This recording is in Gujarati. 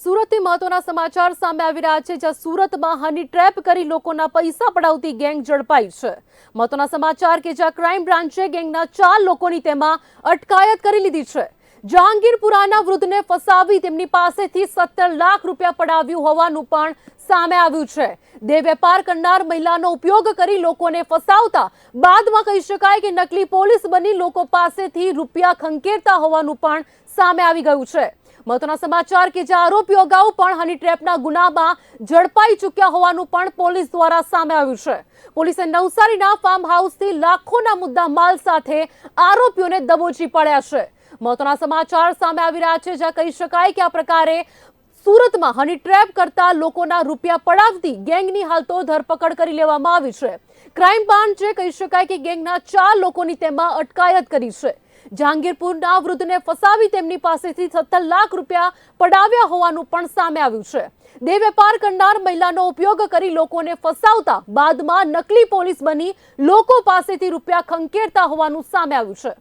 સુરતથી મહત્વના સમાચાર સામે આવી રહ્યા છે, જ્યાં સુરતમાં હની ટ્રેપ કરી લોકોના પૈસા પડાવતી ગેંગ ઝડપાઈ છે। મહત્વના સમાચાર કે જ્યાં ક્રાઇમ બ્રાન્ચે ગેંગના 4 લોકોની તેમાં અટકાયત કરી લીધી છે। જહાંગીરપુરાના વૃદ્ધને ફસાવી તેમની પાસેથી 17 લાખ રૂપિયા પડાવ્યું હોવાનું પણ સામે આવ્યું છે। દેહ વેપાર કરનાર મહિલાનો ઉપયોગ કરી લોકોને ફસાવતા બાદમાં કહી શકાય કે નકલી પોલીસ બની લોકો પાસેથી રૂપિયા ખંખેરતા હોવાનું પણ સામે આવી ગયું છે। મહત્વના સમાચાર કે જે આરોપીઓ અગાઉ પણ હની ટ્રેપના ગુનામાં ઝડપાઈ ચૂક્યા હોવાનું પણ પોલીસ દ્વારા સામે આવ્યું છે। પોલીસે નવસારીના ફાર્મ હાઉસથી લાખોના મુદ્દા માલ સાથે આરોપીઓને દબોચી પડ્યા છે। મહત્વના સમાચાર સામે આવી રહ્યા છે, જ્યાં કહી શકાય કે આ પ્રકારે સુરતમાં હની ટ્રેપ કરતા લોકોના રૂપિયા પડાવતી ગેંગની હાલ તો ધરપકડ કરી લેવામાં આવી છે। ક્રાઇમ બ્રાન્ચે કહી શકાય કે ગેંગના 4 લોકોની તેમાં અટકાયત કરી છે। જહાંગીરપુરના વૃદ્ધને ફસાવી તેમની પાસેથી 17 લાખ રૂપિયા પડાવ્યા હોવાનું પણ સામે આવ્યું છે। દેહ વેપાર કરનાર મહિલાનો ઉપયોગ કરી લોકોને ફસાવતા બાદમાં નકલી પોલીસ બની લોકો પાસેથી રૂપિયા ખંખેરતા હોવાનું સામે આવ્યું છે।